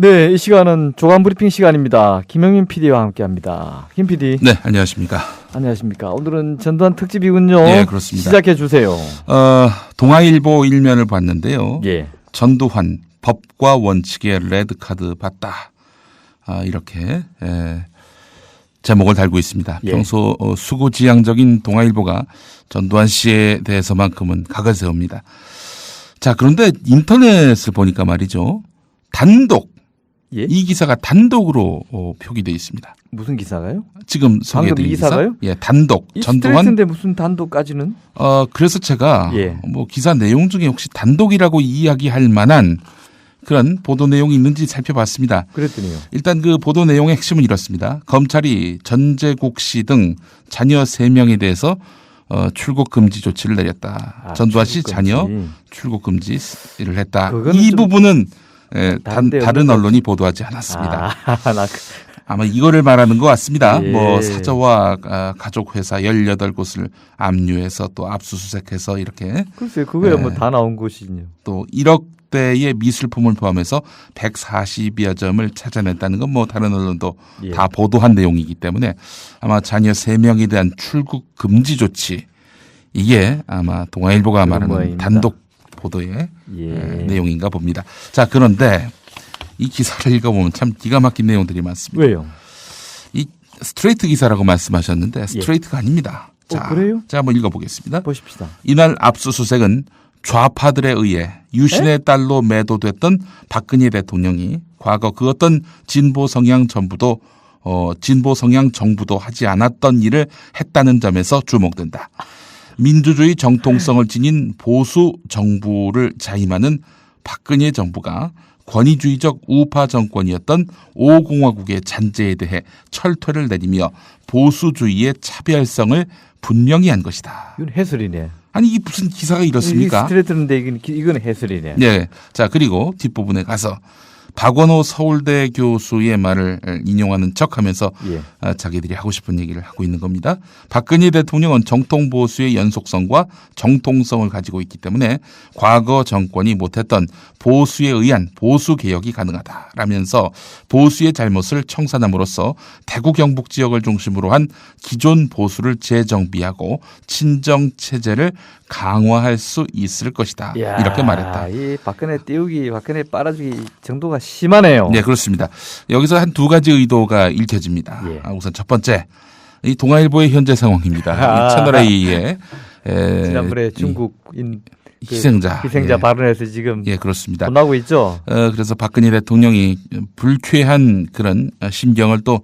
네, 이 시간은 조간 브리핑 시간입니다. 김영민 PD와 함께합니다. 김 PD. 네, 안녕하십니까. 안녕하십니까. 오늘은 전두환 특집이군요. 네, 그렇습니다. 시작해 주세요. 동아일보 일면을 봤는데요. 예. 전두환 법과 원칙에 레드카드 받다. 이렇게 제목을 달고 있습니다. 예. 평소 수고지향적인 동아일보가 전두환 씨에 대해서만큼은 각을 세웁니다. 자, 그런데 인터넷을 보니까 말이죠. 단독. 예? 이 기사가 단독으로 표기되어 있습니다. 무슨 기사가요? 지금 소개해드린 기사? 기사가요? 예, 단독. 이 전두환. 스트레이트인데 무슨 단독까지는? 그래서 제가 예. 뭐 기사 내용 중에 혹시 단독이라고 이야기할 만한 그런 보도 내용이 있는지 살펴봤습니다. 그랬더니요. 일단 그 보도 내용의 핵심은 이렇습니다. 검찰이 전재국 씨 등 자녀 3명에 대해서 출국 금지 조치를 내렸다. 전두환 씨 자녀 출국 금지를 했다. 이 부분은 다른 언론이 보도하지 않았습니다. 아마 이거를 말하는 것 같습니다. 예. 뭐 사저와 가족 회사 18곳을 압류해서 또 압수수색해서 이렇게. 글쎄요. 그거야 뭐 다 나온 것이요. 또 1억 대의 미술품을 포함해서 140여 점을 찾아냈다는 건 뭐 다른 언론도 예. 다 보도한 내용이기 때문에 아마 자녀 3명에 대한 출국 금지 조치 이게 아마 동아일보가 말하는 모양입니다. 단독 보도의 예. 내용인가 봅니다. 자, 그런데 이 기사를 읽어보면 참 기가 막힌 내용들이 많습니다. 왜요? 이 스트레이트 기사라고 말씀하셨는데 스트레이트가 아닙니다. 자, 그래요? 제가 한번 읽어보겠습니다. 보십시다. 이날 압수수색은 좌파들에 의해 유신의 딸로 매도됐던 박근혜 대통령이 과거 그 어떤 진보 성향 정부도 하지 않았던 일을 했다는 점에서 주목된다. 민주주의 정통성을 지닌 보수 정부를 자임하는 박근혜 정부가 권위주의적 우파 정권이었던 5공화국의 잔재에 대해 철퇴를 내리며 보수주의의 차별성을 분명히 한 것이다. 이건 해설이네. 아니 이게 무슨 기사가 이렇습니까? 스트레이트인데 이건 해설이네. 네. 자, 그리고 뒷부분에 가서 박원호 서울대 교수의 말을 인용하는 척하면서 예. 자기들이 하고 싶은 얘기를 하고 있는 겁니다. 박근혜 대통령은 정통 보수의 연속성과 정통성을 가지고 있기 때문에 과거 정권이 못했던 보수에 의한 보수 개혁이 가능하다라면서 보수의 잘못을 청산함으로써 대구 경북 지역을 중심으로 한 기존 보수를 재정비하고 친정 체제를 강화할 수 있을 것이다. 이야, 이렇게 말했다. 이 박근혜 띄우기, 박근혜 빨아주기 정도가 심하네요. 네, 그렇습니다. 여기서 한 2가지 의도가 읽혀집니다. 예. 우선 첫 번째, 이 동아일보의 현재 상황입니다. 이 채널A의 지난번에 중국인 희생자 예. 발언에서 지금 예, 그렇습니다. 혼나고 있죠. 그래서 박근혜 대통령이 불쾌한 그런 심경을 또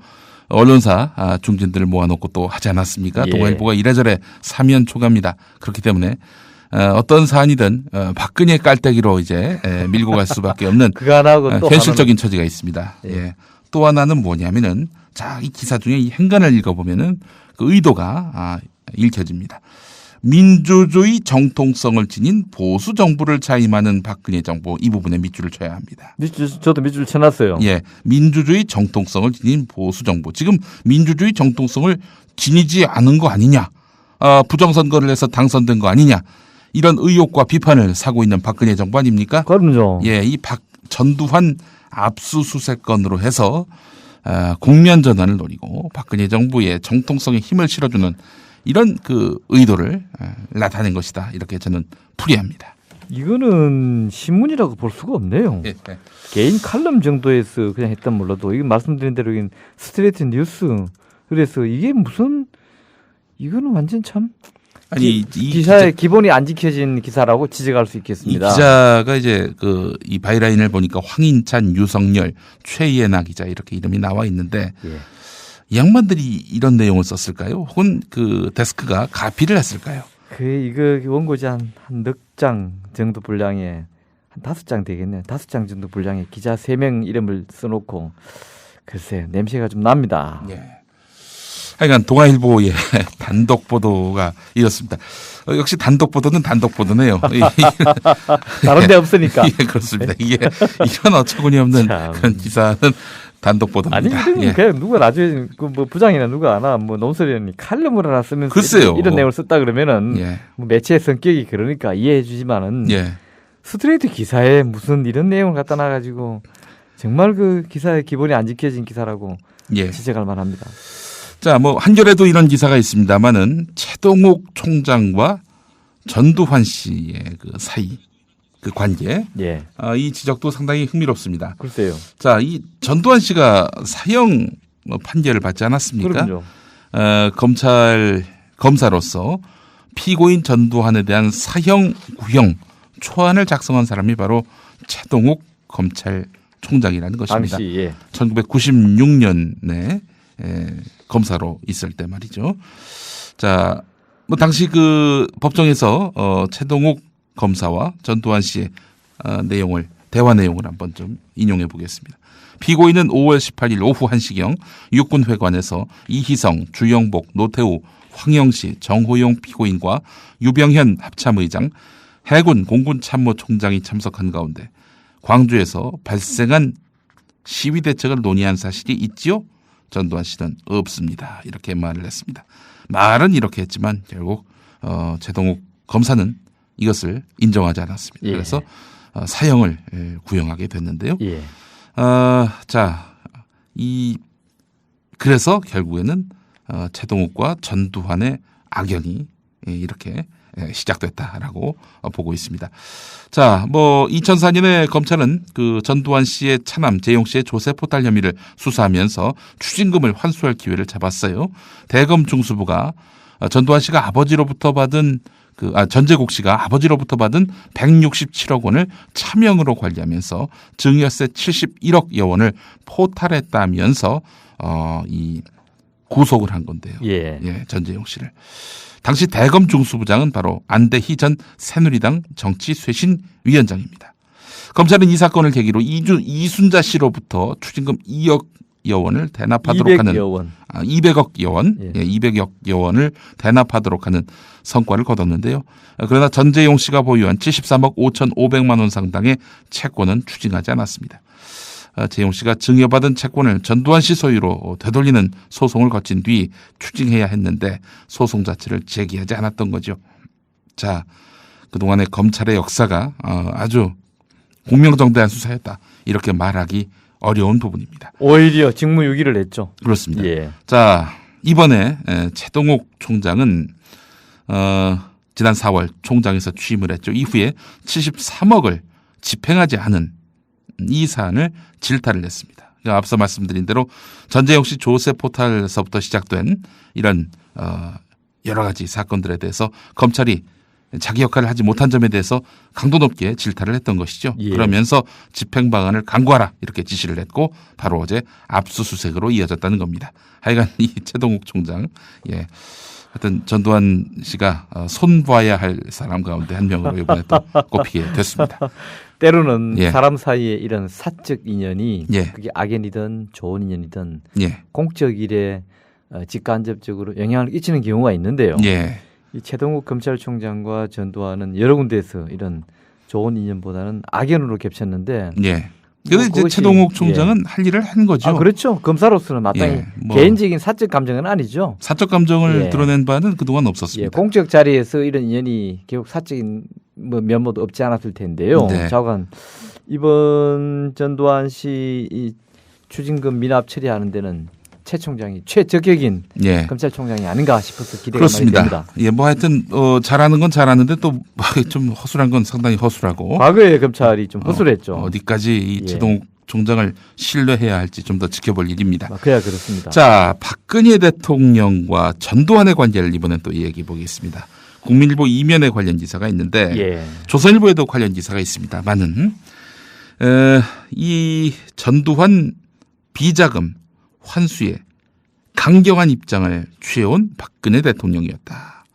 언론사 중진들을 모아놓고 또 하지 않았습니까? 예. 동아일보가 이래저래 사면 초가입니다. 그렇기 때문에 어떤 사안이든 박근혜 깔때기로 이제 밀고 갈 수밖에 없는 그거 안 하고 또 현실적인 처지가 있습니다. 예. 예. 또 하나는 뭐냐면은 자, 이 기사 중에 이 행간을 읽어보면은 그 의도가 읽혀집니다. 민주주의 정통성을 지닌 보수 정부를 자임하는 박근혜 정부 이 부분에 밑줄을 쳐야 합니다. 저도 밑줄 쳐놨어요. 예, 민주주의 정통성을 지닌 보수 정부. 지금 민주주의 정통성을 지니지 않은 거 아니냐? 부정선거를 해서 당선된 거 아니냐? 이런 의혹과 비판을 사고 있는 박근혜 정부 아닙니까? 그럼요. 예, 이 전두환 압수수색 건으로 해서 국면 전환을 노리고 박근혜 정부의 정통성에 힘을 실어주는 이런 그 의도를 나타낸 것이다. 이렇게 저는 풀이합니다. 이거는 신문이라고 볼 수가 없네요. 예, 예. 개인 칼럼 정도에서 그냥 했단 몰라도 이건 말씀드린 대로 스트레이트 뉴스. 그래서 이게 이거는 완전 참 아니 이 기사의 기본이 안 지켜진 기사라고 지적할 수 있겠습니다. 이 기자가 이제 이 바이라인을 보니까 황인찬, 유성열, 최예나 기자 이렇게 이름이 나와 있는데 예. 이 양반들이 이런 내용을 썼을까요? 혹은 그 데스크가 가피를 했을까요? 이거 원고지 한 넉 장 정도 분량에 한 5장 되겠네요. 5장 정도 분량에 기자 3명 이름을 써놓고 글쎄 냄새가 좀 납니다. 예. 하여간 동아일보의 단독 보도가 이렇습니다. 역시 단독 보도는 단독 보도네요. 다른 데 없으니까. 예, 그렇습니다. 이게 이런 어처구니 없는 그런 기사는 단독 보도입니다. 아니, 예. 그냥 누가 나중에 뭐 부장이나 누가 하나 뭐 논설위원이 칼럼을 하나 쓰면서 글쎄요. 이런 내용을 썼다 그러면은 예. 뭐 매체의 성격이 그러니까 이해해 주지만은 예. 스트레이트 기사에 무슨 이런 내용을 갖다 놔가지고 정말 그 기사의 기본이 안 지켜진 기사라고 예. 지적할 만합니다. 자, 뭐 한겨레도 이런 기사가 있습니다만은 최동욱 총장과 전두환 씨의 그 사이, 그 관계, 예. 이 지적도 상당히 흥미롭습니다. 글쎄요. 자, 이 전두환 씨가 사형 판결을 받지 않았습니까? 그럼요. 검사로서 피고인 전두환에 대한 사형 구형 초안을 작성한 사람이 바로 최동욱 검찰총장이라는 것입니다. 당시 예. 1996년에 검사로 있을 때 말이죠. 자, 뭐 당시 그 법정에서 최동욱 검사와 전두환 씨의 대화 내용을 한번 좀 인용해 보겠습니다. 피고인은 5월 18일 오후 1시경 육군회관에서 이희성, 주영복, 노태우, 황영시, 정호용 피고인과 유병현 합참의장, 해군 공군참모총장이 참석한 가운데 광주에서 발생한 시위 대책을 논의한 사실이 있지요? 전두환 씨는 없습니다. 이렇게 말을 했습니다. 말은 이렇게 했지만 결국 최동욱 검사는 이것을 인정하지 않았습니다. 예. 그래서 사형을 구형하게 됐는데요. 예. 그래서 결국에는 최동욱과 전두환의 악연이 이렇게 시작됐다라고 보고 있습니다. 자, 뭐 2004년에 검찰은 그 전두환 씨의 차남 재용 씨의 조세 포탈 혐의를 수사하면서 추징금을 환수할 기회를 잡았어요. 대검 중수부가 전두환 씨가 아버지로부터 받은 전재국 씨가 아버지로부터 받은 167억 원을 차명으로 관리하면서 증여세 71억여 원을 포탈했다면서 이 구속을 한 건데요. 예. 전재용 씨를. 당시 대검 중수부장은 바로 안대희 전 새누리당 정치쇄신위원장입니다. 검찰은 이 사건을 계기로 이순자 씨로부터 추징금 2억여 원을 대납하도록 하는 200억여 원, 예. 200억여 원을 대납하도록 하는 성과를 거뒀는데요. 그러나 전재용 씨가 보유한 73억 5,500만 원 상당의 채권은 추징하지 않았습니다. 재용 씨가 증여받은 채권을 전두환 씨 소유로 되돌리는 소송을 거친 뒤 추징해야 했는데 소송 자체를 제기하지 않았던 거죠. 자, 그동안의 검찰의 역사가 아주 공명정대한 수사였다. 이렇게 말하기 어려운 부분입니다. 오히려 직무유기를 냈죠. 그렇습니다. 예. 자, 이번에 최동욱 총장은 지난 4월 총장에서 취임을 했죠. 이후에 73억을 집행하지 않은 이 사안을 질타를 했습니다. 앞서 말씀드린 대로 전재용 씨 조세 포탈에서부터 시작된 이런 여러 가지 사건들에 대해서 검찰이 자기 역할을 하지 못한 점에 대해서 강도 높게 질타를 했던 것이죠. 예. 그러면서 그러면서 집행 방안을 강구하라 이렇게 지시를 했고 바로 어제 압수수색으로 이어졌다는 겁니다. 하여간 이 최동욱 총장, 하여튼 전두환 씨가 손봐야 할 사람 가운데 한 명으로 이번에 또 꼽히게 됐습니다. 때로는 예. 사람 사이에 이런 사적 인연이 예. 그게 악연이든 좋은 인연이든 예, 공적 일에 직간접적으로 영향을 끼치는 경우가 있는데요. 예, 이 최동욱 검찰총장과 전두환은 여러 군데에서 이런 좋은 인연보다는 악연으로 겹쳤는데 예. 그런데 이제 그것이- 최동욱 총장은 할 일을 한 거죠. 그렇죠. 검사로서는 마땅히 예, 뭐. 개인적인 사적 감정은 아니죠. 사적 감정을 예. 드러낸 바는 그동안 예, 없었습니다. 공적 자리에서 이런 인연이 결국 사적인 면모도 없지 않았을 텐데요. 네. 자관 이번 전두환 씨 이 추징금 미납 처리하는 데는 최 총장이 최적격인 예. 검찰총장이 아닌가 싶어서 기대가 그렇습니다. 많이 됩니다. 예, 뭐 하여튼 잘하는 건 잘하는데 또 좀 허술한 건 상당히 허술하고 과거에 검찰이 좀 허술했죠. 어디까지 이 예. 최동욱 총장을 신뢰해야 할지 좀 더 지켜볼 일입니다. 그야 그렇습니다. 자, 박근혜 대통령과 전두환의 관계를 이번엔 또 얘기해 보겠습니다. 국민일보 이면에 관련 기사가 있는데 예. 조선일보에도 관련 기사가 있습니다만은 이 전두환 비자금 환수에 강경한 입장을 취해온 박근혜 대통령이었다.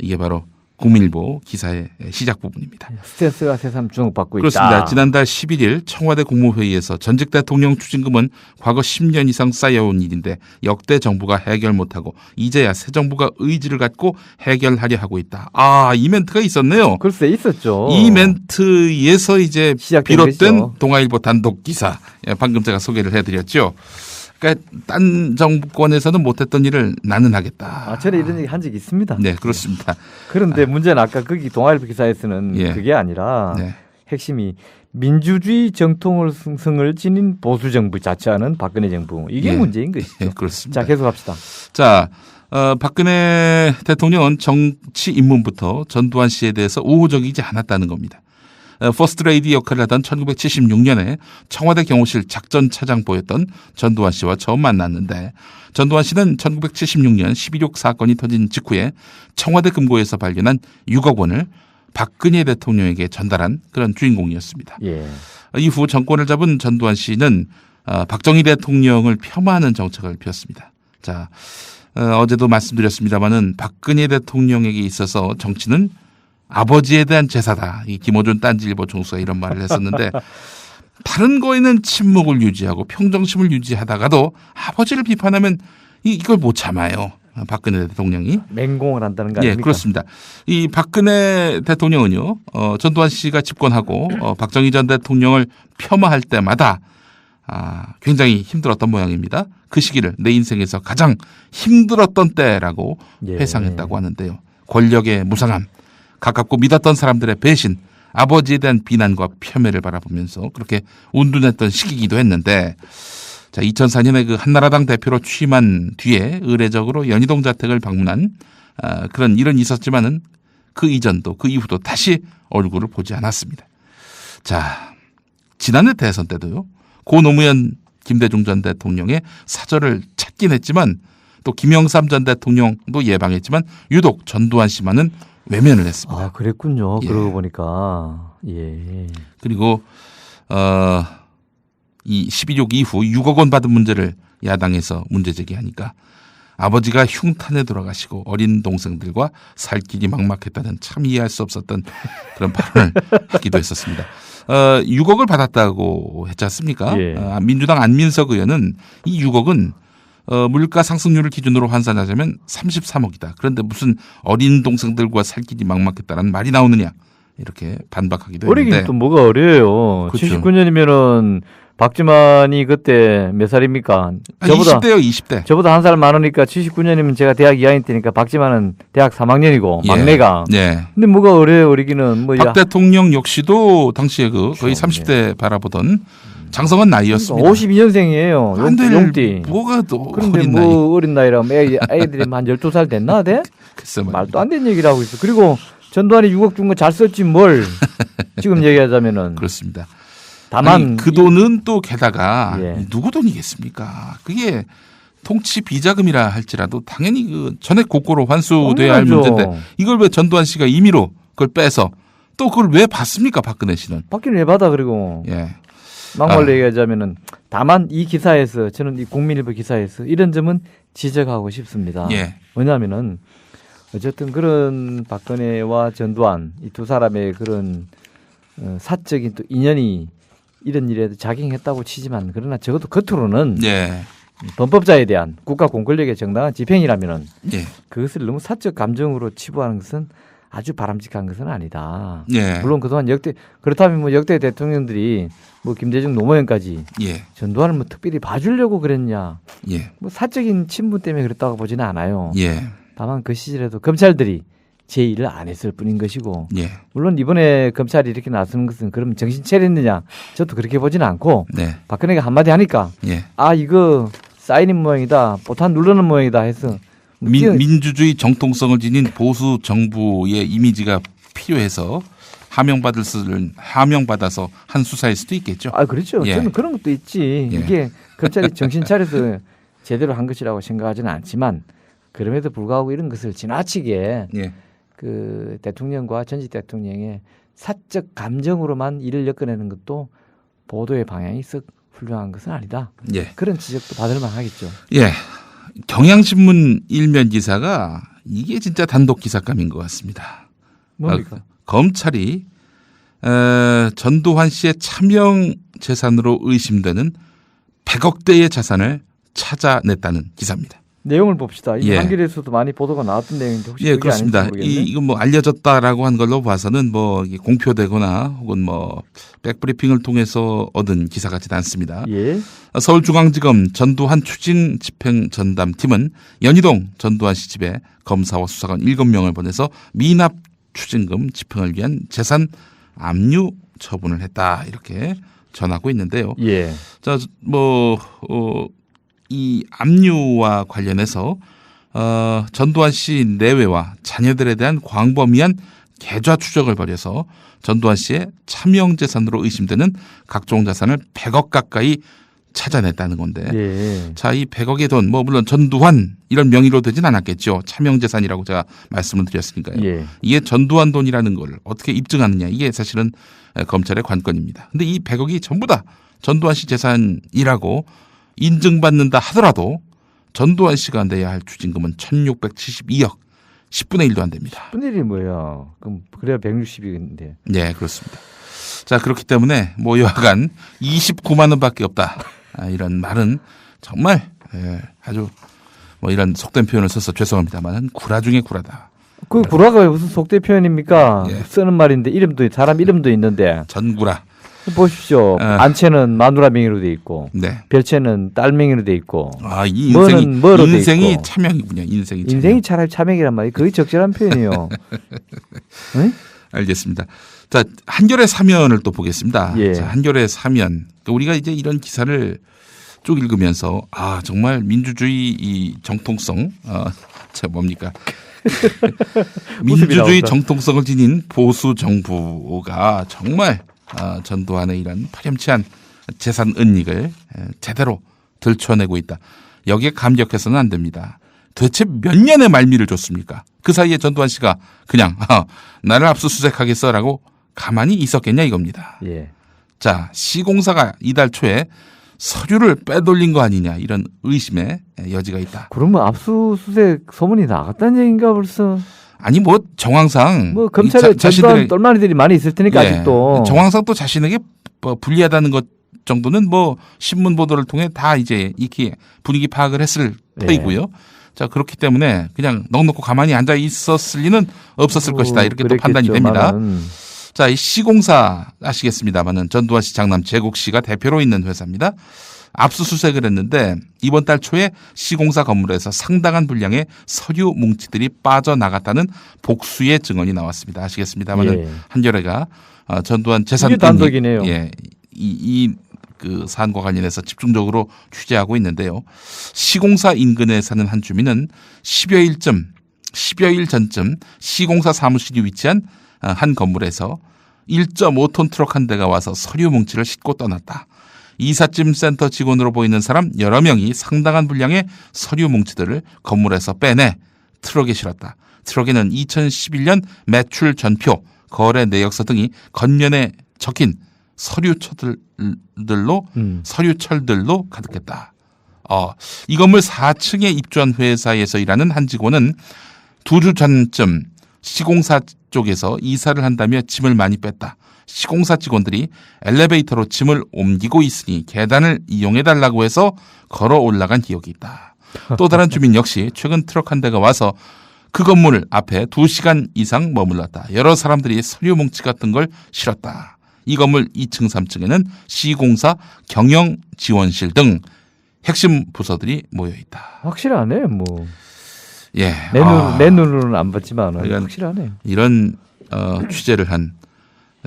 이게 바로 국민일보 기사의 시작 부분입니다. 스트레스가 새삼 주목받고 그렇습니다. 있다. 지난달 11일 청와대 국무회의에서 전직 대통령 추징금은 과거 10년 이상 쌓여온 일인데 역대 정부가 해결 못하고 이제야 새 정부가 의지를 갖고 해결하려 하고 있다. 이 멘트가 있었네요. 글쎄 있었죠. 이 멘트에서 이제 시작된 비롯된 것이죠. 동아일보 단독 기사, 방금 제가 소개를 해드렸죠. 그러니까 딴 정권에서는 못했던 일을 나는 하겠다. 전에 이런 얘기 한 적이 있습니다. 네, 그렇습니다. 그런데 문제는 아까 거기 동아일보 기사에서는 예. 그게 아니라 네. 핵심이 민주주의 정통성을 지닌 보수 정부 자처하는 박근혜 정부. 이게 예. 문제인 것이죠. 예, 그렇습니다. 자, 계속합시다. 자, 박근혜 대통령은 정치 입문부터 전두환 씨에 대해서 우호적이지 않았다는 겁니다. 퍼스트 레이디 역할을 하던 1976년에 청와대 경호실 작전차장보였던 전두환 씨와 처음 만났는데, 전두환 씨는 1976년 12.6 사건이 터진 직후에 청와대 금고에서 발견한 6억 원을 박근혜 대통령에게 전달한 그런 주인공이었습니다. 예. 이후 정권을 잡은 전두환 씨는 박정희 대통령을 폄하하는 정책을 폈습니다. 자, 어제도 말씀드렸습니다마는 박근혜 대통령에게 있어서 정치는 아버지에 대한 제사다. 이 김어준 딴지일보 총수가 이런 말을 했었는데, 다른 거에는 침묵을 유지하고 평정심을 유지하다가도 아버지를 비판하면 이걸 못 참아요. 박근혜 대통령이. 맹공을 한다는 거 예, 아닙니까? 그렇습니다. 이 박근혜 대통령은요, 전두환 씨가 집권하고 박정희 전 대통령을 폄하할 때마다 굉장히 힘들었던 모양입니다. 그 시기를 내 인생에서 가장 힘들었던 때라고 예. 회상했다고 하는데요. 권력의 무상함, 가깝고 믿었던 사람들의 배신, 아버지에 대한 비난과 폄훼를 바라보면서 그렇게 운둔했던 시기이기도 했는데, 자, 2004년에 그 한나라당 대표로 취임한 뒤에 의례적으로 연희동 자택을 방문한 그런 일은 있었지만은 그 이전도 그 이후도 다시 얼굴을 보지 않았습니다. 자, 지난해 대선 때도요, 고 노무현 김대중 전 대통령의 사절을 찾긴 했지만, 또 김영삼 전 대통령도 예방했지만 유독 전두환 씨만은 외면을 했습니다. 아, 그랬군요. 예. 그러고 보니까. 예. 그리고 이 12.6 이후 6억 원 받은 문제를 야당에서 문제 제기하니까 아버지가 흉탄에 돌아가시고 어린 동생들과 살 길이 막막했다는 참 이해할 수 없었던 그런 발언을 하기도 했었습니다. 6억을 받았다고 했지 않습니까? 예. 민주당 안민석 의원은 이 6억은 물가 상승률을 기준으로 환산하자면 33억이다. 그런데 무슨 어린 동생들과 살 길이 막막했다는 말이 나오느냐, 이렇게 반박하기도 했는데. 어리긴 또 뭐가 어려요. 그렇죠. 79년이면은 박지만이 그때 몇 살입니까? 20대요, 20대. 저보다 한 살 많으니까 79년이면 제가 대학 2학년 때니까 박지만은 대학 3학년이고 막내가. 예. 근데 뭐가 어려요, 어리기는. 뭐 박 대통령 역시도 당시에 거의 그렇죠. 30대 바라보던 장성한 나이였습니다. 52년생이에요. 용띠. 뭐가 또 그런데 어린 뭐 나이. 어린 나이라면 애들이 한 12살 됐나 돼? 글쎄 말입니다. 말도 안 되는 얘기를 하고 있어. 그리고 전두환이 6억 준 거 잘 썼지 뭘. 지금 얘기하자면은. 그렇습니다. 다만 아니, 그 돈은 또 게다가 예. 누구 돈이겠습니까? 그게 통치 비자금이라 할지라도 당연히 그 전액 국고로 환수돼야 할 당연하죠. 문제인데, 이걸 왜 전두환 씨가 임의로 그걸 빼서 또 그걸 왜 받습니까? 박근혜 씨는. 받기는 왜 받아 그리고. 예. 막말로 얘기하자면은 다만 이 기사에서 저는 이 국민일보 기사에서 이런 점은 지적하고 싶습니다. 예. 왜냐하면은 어쨌든 그런 박근혜와 전두환 이 두 사람의 그런 사적인 또 인연이 이런 일에도 작용했다고 치지만, 그러나 적어도 겉으로는 예. 범법자에 대한 국가 공권력의 정당한 집행이라면은 예. 그것을 너무 사적 감정으로 치부하는 것은 아주 바람직한 것은 아니다. 예. 물론 그동안 그렇다면 뭐 역대 대통령들이 뭐 김대중 노무현까지 예. 전두환을 뭐 특별히 봐주려고 그랬냐, 예. 뭐 사적인 친분 때문에 그랬다고 보지는 않아요. 예. 다만 그 시절에도 검찰들이 제 일을 안 했을 뿐인 것이고, 예. 물론 이번에 검찰이 이렇게 나서는 것은 그럼 정신 차렸느냐, 저도 그렇게 보지는 않고, 네. 박근혜가 한마디 하니까 예. 아 이거 쌓이는 모양이다, 보탄 누르는 모양이다 해서 민주주의 정통성을 지닌 보수 정부의 이미지가 필요해서 하명받아서 한 수사일 수도 있겠죠. 아 그렇죠. 예. 저는 그런 것도 있지. 예. 이게 검찰이 정신 차려서 제대로 한 것이라고 생각하지는 않지만, 그럼에도 불구하고 이런 것을 지나치게 예. 그 대통령과 전직 대통령의 사적 감정으로만 일을 엮어내는 것도 보도의 방향이 썩 훌륭한 것은 아니다. 예. 그런 지적도 받을 만하겠죠. 예. 경향신문 일면 기사가 이게 진짜 단독 기사감인 것 같습니다. 뭡니까? 검찰이 전두환 씨의 차명 재산으로 의심되는 100억대의 자산을 찾아냈다는 기사입니다. 내용을 봅시다. 이 예. 한겨레에서도 많이 보도가 나왔던 내용인데 혹시 예, 그게 아닌지 그렇습니다. 모르겠네. 이건 뭐 알려졌다라고 한 걸로 봐서는 뭐 이게 공표되거나 혹은 뭐 백브리핑을 통해서 얻은 기사 같지는 않습니다. 예. 서울중앙지검 전두환 추진 집행 전담팀은 연희동 전두환 씨 집에 검사와 수사관 7명을 보내서 미납 추징금 집행을 위한 재산 압류 처분을 했다 이렇게 전하고 있는데요. 예. 자, 이 압류와 관련해서 전두환 씨 내외와 자녀들에 대한 광범위한 계좌 추적을 벌여서 전두환 씨의 차명 재산으로 의심되는 각종 자산을 100억 가까이 찾아냈다는 건데, 예. 자, 이 100억의 돈, 물론 전두환 이런 명의로 되진 않았겠죠. 차명 재산이라고 제가 말씀을 드렸으니까요. 예. 이게 전두환 돈이라는 걸 어떻게 입증하느냐, 이게 사실은 검찰의 관건입니다. 근데 이 100억이 전부 다 전두환 씨 재산이라고 인증받는다 하더라도 전두환 씨가 내야 할 추징금은 1672억, 10분의 1도 안 됩니다. 10분의 1이 뭐야? 그럼 그래야 160억인데. 네, 그렇습니다. 자, 그렇기 때문에 여하간 29만 원밖에 없다. 이런 말은 정말 아주 이런 속된 표현을 써서 죄송합니다만 구라 중에 구라다. 그 구라가 무슨 속대 표현입니까? 예. 쓰는 말인데 사람 이름도 있는데. 전구라. 보십시오. 안채는 마누라 명의로 돼 있고, 네. 별채는 딸 명의로 돼 있고. 아, 이 뭐는 뭐로 돼 인생이 있고. 차명이군요. 인생이 차명. 인생이 차라리 차명이란 말이 거의 적절한 표현이에요. 응? 알겠습니다. 자, 한겨레 사면을 또 보겠습니다. 예. 자, 한겨레 사면. 그러니까 우리가 이제 이런 기사를 쭉 읽으면서 정말 민주주의 이 정통성, 뭡니까? 민주주의 정통성을 지닌 보수 정부가 정말 전두환의 이런 파렴치한 재산 은닉을 제대로 들춰내고 있다. 여기에 감격해서는 안 됩니다. 도대체 몇 년의 말미를 줬습니까? 그 사이에 전두환 씨가 그냥 나를 압수수색하겠어라고 가만히 있었겠냐 이겁니다. 예. 자, 시공사가 이달 초에 서류를 빼돌린 거 아니냐 이런 의심의 여지가 있다. 그러면 압수수색 소문이 나갔다는 얘기인가 벌써? 아니 정황상 검찰에 전두환 똘마니들이 많이 있을 테니까 아직도 정황상 또 자신에게 불리하다는 것 정도는 신문 보도를 통해 다 이제 이렇게 분위기 파악을 했을 터이고요. 자, 그렇기 때문에 그냥 넉넉히 가만히 앉아 있었을 리는 없었을 것이다 이렇게 또 판단이 됩니다. 자, 이 시공사 아시겠습니다만은 전두환 씨 장남 제국 씨가 대표로 있는 회사입니다. 압수수색을 했는데 이번 달 초에 시공사 건물에서 상당한 분량의 서류 뭉치들이 빠져나갔다는 복수의 증언이 나왔습니다. 아시겠습니다만은 한겨레가 전두환 재산 단독이네요. 그 사안과 관련해서 집중적으로 취재하고 있는데요. 시공사 인근에 사는 한 주민은 10여일 전쯤 시공사 사무실이 위치한 한 건물에서 1.5톤 트럭 한 대가 와서 서류 뭉치를 싣고 떠났다. 이삿짐 센터 직원으로 보이는 사람 여러 명이 상당한 분량의 서류 뭉치들을 건물에서 빼내 트럭에 실었다. 트럭에는 2011년 매출 전표, 거래 내역서 등이 겉면에 적힌 서류철들로 가득했다. 이 건물 4층에 입주한 회사에서 일하는 한 직원은 2주 전쯤 시공사 쪽에서 이사를 한다며 짐을 많이 뺐다. 시공사 직원들이 엘리베이터로 짐을 옮기고 있으니 계단을 이용해달라고 해서 걸어 올라간 기억이 있다. 또 다른 주민 역시 최근 트럭 한 대가 와서 그 건물 앞에 2시간 이상 머물렀다. 여러 사람들이 서류 뭉치 같은 걸 실었다. 이 건물 2층, 3층에는 시공사 경영지원실 등 핵심 부서들이 모여 있다. 확실하네, 예. 내 눈으로는 안 봤지만 확실하네. 이런 취재를 한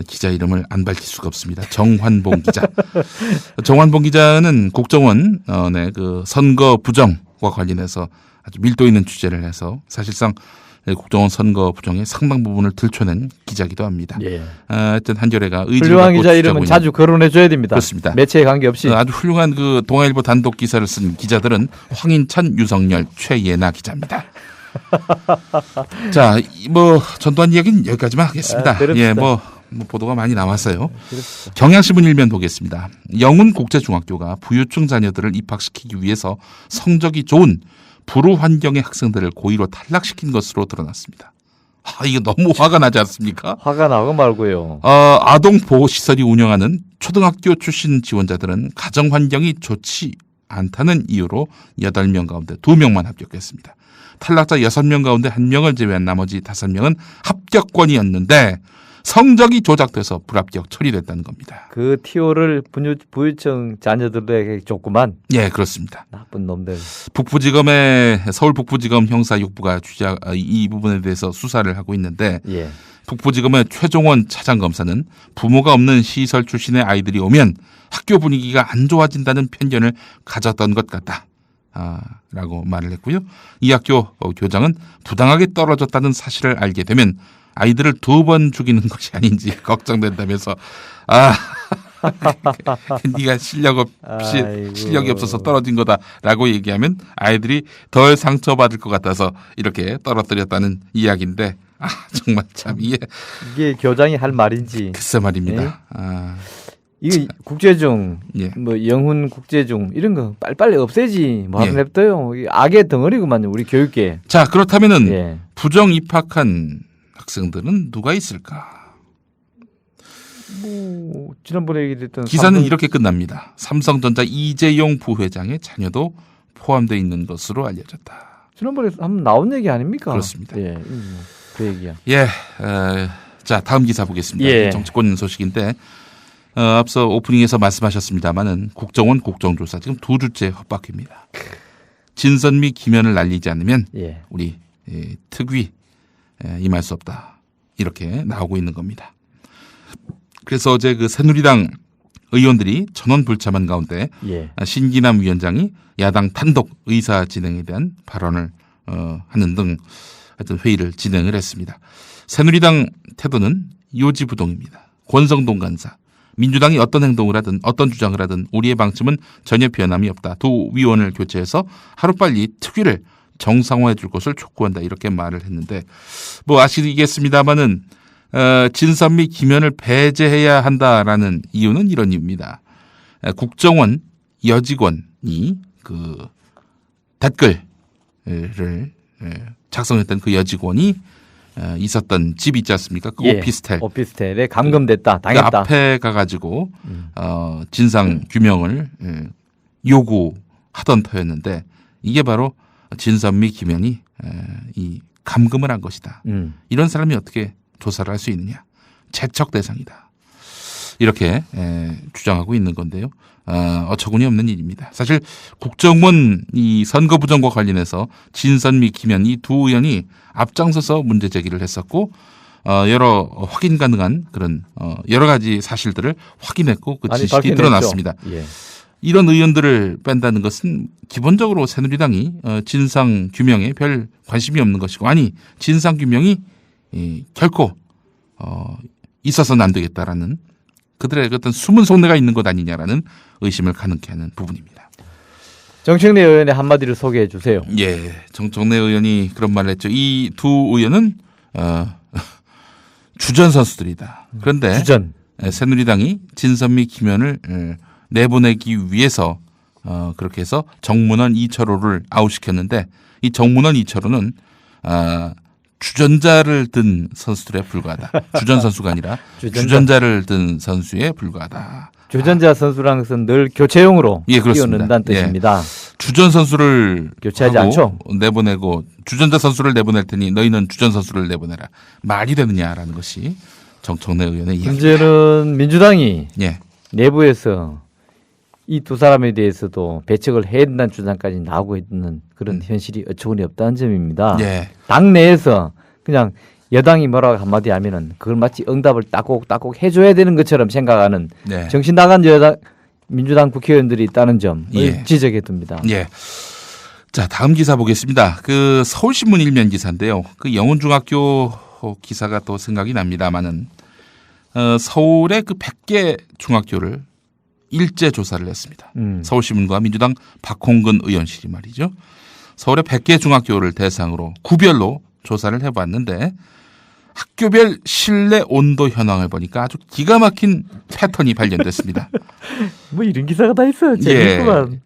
기자 이름을 안 밝힐 수가 없습니다. 정환봉 기자. 정환봉 기자는 국정원 그 선거 부정과 관련해서 아주 밀도 있는 취재를 해서 사실상 국정원 선거 부정의 상당 부분을 들춰낸 기자기도 합니다. 예. 하여튼 한겨레가 의지를 훌륭한 갖고 기자 이름은 자주 거론해줘야 됩니다. 그렇습니다. 매체에 관계없이. 아주 훌륭한 그 동아일보 단독 기사를 쓴 기자들은 황인찬, 유성열, 최예나 기자입니다. 자, 전두환 이야기는 여기까지만 하겠습니다. 예, 보도가 많이 나왔어요. 경향신문 일면 보겠습니다. 영훈국제중학교가 부유층 자녀들을 입학시키기 위해서 성적이 좋은 불우 환경의 학생들을 고의로 탈락시킨 것으로 드러났습니다. 이게 너무 화가 나지 않습니까? 화가 나고 말고요. 아동보호시설이 운영하는 초등학교 출신 지원자들은 가정 환경이 좋지 않다는 이유로 8명 가운데 2명만 합격했습니다. 탈락자 6명 가운데 1명을 제외한 나머지 5명은 합격권이었는데 성적이 조작돼서 불합격 처리됐다는 겁니다. 그 티오를 부유층 자녀들에게 줬구만. 예, 그렇습니다. 나쁜 놈들. 서울 북부지검 형사 6부가 이 부분에 대해서 수사를 하고 있는데 북부지검의 최종원 차장검사는 부모가 없는 시설 출신의 아이들이 오면 학교 분위기가 안 좋아진다는 편견을 가졌던 것 같다. 라고 말을 했고요. 이 학교 교장은 부당하게 떨어졌다는 사실을 알게 되면 아이들을 2번 죽이는 것이 아닌지 걱정된다면서 네가 실력이 없어서 떨어진 거다라고 얘기하면 아이들이 덜 상처받을 것 같아서 이렇게 떨어뜨렸다는 이야기인데 정말 참 이게 교장이 할 말인지 글쎄 말입니다. 이게 국제중, 예. 뭐 영훈 국제중 이런 거 빨리빨리 없애지 뭐 하면 예. 냅둬요. 악의 덩어리구만요 우리 교육계. 자 그렇다면은 예. 부정 입학한 학생들은 누가 있을까? 뭐 지난번에 얘기했던 기사는 이렇게 끝납니다. 삼성전자 이재용 부회장의 자녀도 포함되어 있는 것으로 알려졌다. 지난번에 한번 나온 얘기 아닙니까? 그렇습니다. 예, 그 얘기야. 예, 자 다음 기사 보겠습니다. 예. 정치권 소식인데 앞서 오프닝에서 말씀하셨습니다마는 국정원 국정조사 지금 2주째 헛바퀴입니다. 진선미 기면을 날리지 않으면 예. 우리 특위 임할 수 없다 이렇게 나오고 있는 겁니다. 그래서 어제 그 새누리당 의원들이 전원불참한 가운데 예. 신기남 위원장이 야당 단독 의사 진행에 대한 발언을 하는 등 하여튼 회의를 진행을 했습니다. 새누리당 태도는 요지부동입니다. 권성동 간사. 민주당이 어떤 행동을 하든 어떤 주장을 하든 우리의 방침은 전혀 변함이 없다. 두 위원을 교체해서 하루빨리 특위를 정상화해 줄 것을 촉구한다. 이렇게 말을 했는데 뭐 아시겠습니다마는 진선미 기면을 배제해야 한다라는 이유는 이런 이유입니다. 국정원 여직원이 그 댓글을 작성했던 그 여직원이 있었던 집 있지 않습니까? 그 예. 오피스텔. 오피스텔에 감금됐다. 그 당했다. 앞에 가가지고 진상 규명을 요구하던 터였는데 이게 바로 진선미 기면이 이 감금을 한 것이다. 이런 사람이 어떻게 조사를 할 수 있느냐? 재척 대상이다. 이렇게 주장하고 있는 건데요. 어처구니 없는 일입니다. 사실 국정원 이 선거 부정과 관련해서 진선미, 김현 이 두 의원이 앞장서서 문제 제기를 했었고 여러 확인 가능한 그런 여러 가지 사실들을 확인했고 그 진실이 드러났습니다. 예. 이런 의원들을 뺀다는 것은 기본적으로 새누리당이 진상 규명에 별 관심이 없는 것이고 아니 진상 규명이 결코 있어서는 안 되겠다라는 그들의 어떤 숨은 속내가 있는 것 아니냐라는 의심을 가능케 하는 부분입니다. 정청래 의원의 한마디를 소개해 주세요. 예, 정청래 의원이 그런 말을 했죠. 이 두 의원은 주전 선수들이다. 그런데 주전. 새누리당이 진선미 김현을 내보내기 위해서 그렇게 해서 정문원 이철호를 아웃시켰는데 이 정문원 이철호는 주전자를 든 선수들에 불과하다. 주전 선수가 아니라 주전자를 든 선수에 불과하다. 주전자 선수라는 것은 늘 교체용으로 뛰어넣는다는 뜻입니다. 주전 선수를 교체하지 않죠. 내보내고 주전자 선수를 내보낼 테니 너희는 주전 선수를 내보내라. 말이 되느냐라는 것이 정청래 의원의 이야기입니다. 문제는 민주당이 예. 내부에서 이 두 사람에 대해서도 배척을 해야 된다는 주장까지 나오고 있는 그런 현실이 어처구니 없다는 점입니다. 예. 당 내에서 그냥 여당이 뭐라고 한마디 하면은 그걸 마치 응답을 따곡따곡 해줘야 되는 것처럼 생각하는 네. 정신 나간 민주당 국회의원들이 있다는 점을 예. 지적해 둡니다. 예. 자, 다음 기사 보겠습니다. 그 서울신문 일면 기사인데요. 그 영훈중학교 기사가 또 생각이 납니다만은 서울의 그 100개 중학교를 일제 조사를 했습니다. 서울신문과 민주당 박홍근 의원실이 말이죠. 서울의 100개 중학교를 대상으로 구별로 조사를 해봤는데 학교별 실내 온도 현황을 보니까 아주 기가 막힌 패턴이 발견됐습니다. 뭐 이런 기사가 다 있어요. 재밌구만. 예.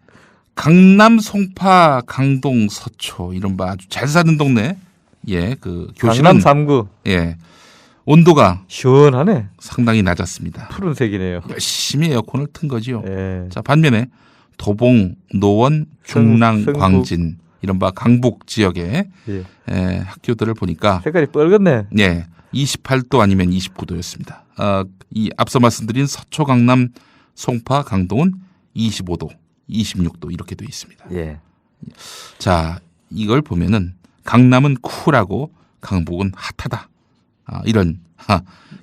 강남, 송파, 강동, 서초 이런 바 아주 잘 사는 동네. 예, 그 교실은 강남 3구. 예. 온도가 시원하네. 상당히 낮았습니다. 푸른색이네요. 열심히 에어컨을 튼 거지요. 예. 자, 반면에 도봉, 노원, 중랑, 성북. 광진 이런 바 강북 지역의 예. 학교들을 보니까 색깔이 뻘겋네. 예, 28도 아니면 29도였습니다. 이 앞서 말씀드린 서초, 강남, 송파, 강동은 25도, 26도 이렇게 돼 있습니다. 예. 자, 이걸 보면은 강남은 쿨하고 강북은 핫하다. 이런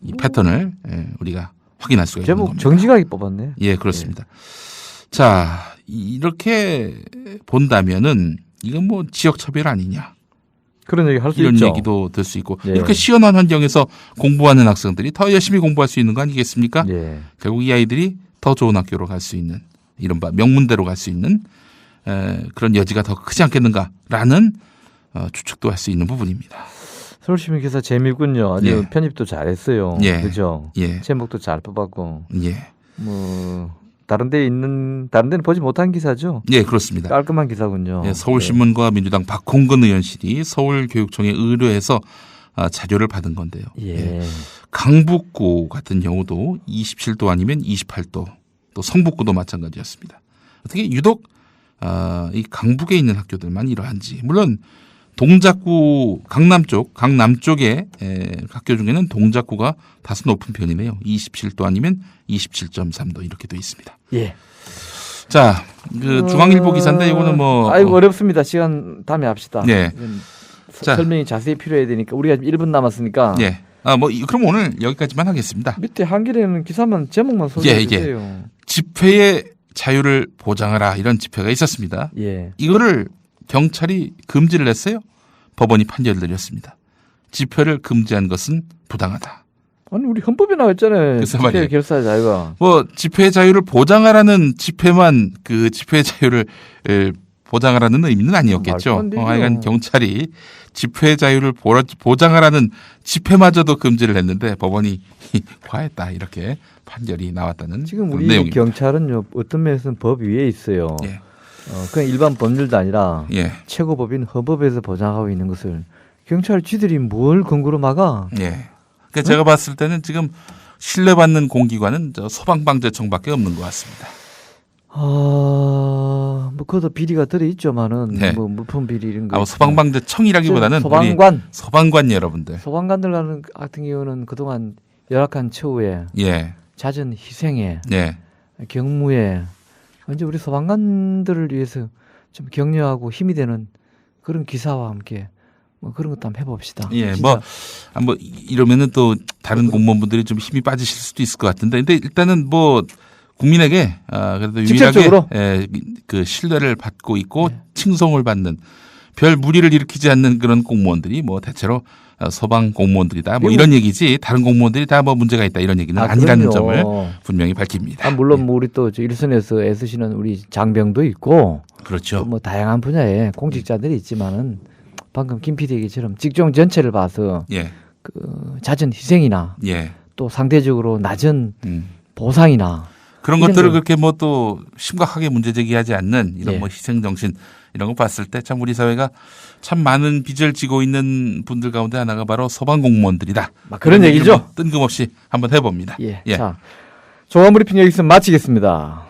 이 패턴을 우리가 확인할 수가 있는 제목 겁니다. 정직하게 뽑았네. 예, 그렇습니다. 자, 이렇게 본다면은 이건 뭐 지역 차별 아니냐 그런 얘기 할 수 이런 있죠. 얘기도 들 수 있고 예. 이렇게 시원한 환경에서 공부하는 학생들이 더 열심히 공부할 수 있는 거 아니겠습니까? 예. 결국 이 아이들이 더 좋은 학교로 갈 수 있는 이른바 명문대로 갈 수 있는 그런 여지가 더 크지 않겠는가라는 추측도 할 수 있는 부분입니다. 서울시민 기사 재미있군요. 아주 예. 편집도 잘했어요. 예. 그죠? 예, 제목도 잘 뽑았고 예, 뭐 다른 데는 보지 못한 기사죠. 예, 그렇습니다. 깔끔한 기사군요. 예, 서울신문과 민주당 박홍근 의원실이 서울교육청에 의뢰해서 자료를 받은 건데요. 예. 강북구 같은 경우도 27도 아니면 28도, 또 성북구도 마찬가지였습니다. 어떻게 유독 이 강북에 있는 학교들만 이러한지. 물론 동작구 강남 쪽의 학교 중에는 동작구가 다소 높은 편이네요. 27도 아니면 27.3도 이렇게 돼 있습니다. 예. 자, 그 중앙일보 기사인데 이거는 뭐 아이고 어렵습니다. 시간 다음에 합시다. 네. 이건 자. 설명이 자세히 필요해야 되니까 우리가 1분 남았으니까 예. 그럼 오늘 여기까지만 하겠습니다. 밑에 한겨레는 기사만 제목만 소개해 예. 주세요. 집회의 자유를 보장하라 이런 집회가 있었습니다. 예. 이거를 경찰이 금지를 했어요. 법원이 판결을 내렸습니다. 집회를 금지한 것은 부당하다. 아니 우리 헌법에 나와 있잖아요. 글쎄 말이에요. 집회 결사 자유가. 뭐 집회 자유를 보장하라는 집회만 그 집회 자유를 보장하라는 의미는 아니었겠죠. 말도 안 되죠. 하여간 경찰이 집회 자유를 보장하라는 집회마저도 금지를 했는데 법원이 과했다 이렇게 판결이 나왔다는 지금 우리 내용입니다. 경찰은요 어떤 면에서는 법 위에 있어요. 예. 그냥 일반 법률도 아니라 예. 최고법인 헌법에서 보장하고 있는 것을 경찰 쥐들이 뭘 근거로 막아? 예. 그러니까 제가 봤을 때는 지금 신뢰받는 공기관은 저 소방방재청밖에 없는 것 같습니다. 뭐 그것도 비리가 들어있죠만은 네. 뭐 물품 비리 이런 거. 소방방재청이라기보다는 소방관. 우리 소방관 여러분들. 소방관들 같은 경우는 그동안 열악한 처우에 예. 잦은 희생에 예. 경무에 이제 우리 소방관들을 위해서 좀 격려하고 힘이 되는 그런 기사와 함께 뭐 그런 것도 한번 해봅시다. 예, 진짜. 뭐 이러면은 또 다른 공무원분들이 좀 힘이 빠지실 수도 있을 것 같은데, 근데 일단은 뭐 국민에게 그래도 직접적으로? 유일하게 그 신뢰를 받고 있고 네. 칭송을 받는 별 무리를 일으키지 않는 그런 공무원들이 뭐 대체로 소방 공무원들이다 뭐 이런 얘기지 다른 공무원들이 다 뭐 문제가 있다 이런 얘기는 아니라는 그럼요. 점을 분명히 밝힙니다. 물론 뭐 우리 또 일선에서 애쓰시는 우리 장병도 있고 그렇죠. 뭐 다양한 분야의 공직자들이 있지만은 방금 김 PD 얘기처럼 직종 전체를 봐서 예, 그 잦은 희생이나 예, 또 상대적으로 낮은 보상이나 그런 이런 것들을 거. 그렇게 뭐 또 심각하게 문제 제기하지 않는 이런 예. 뭐 희생 정신 이런 거 봤을 때 참 우리 사회가 참 많은 빚을 지고 있는 분들 가운데 하나가 바로 소방 공무원들이다. 막 그런 얘기를 얘기죠. 뭐 뜬금없이 한번 해봅니다. 예. 예. 자, 조간 브리핑 여기서 마치겠습니다.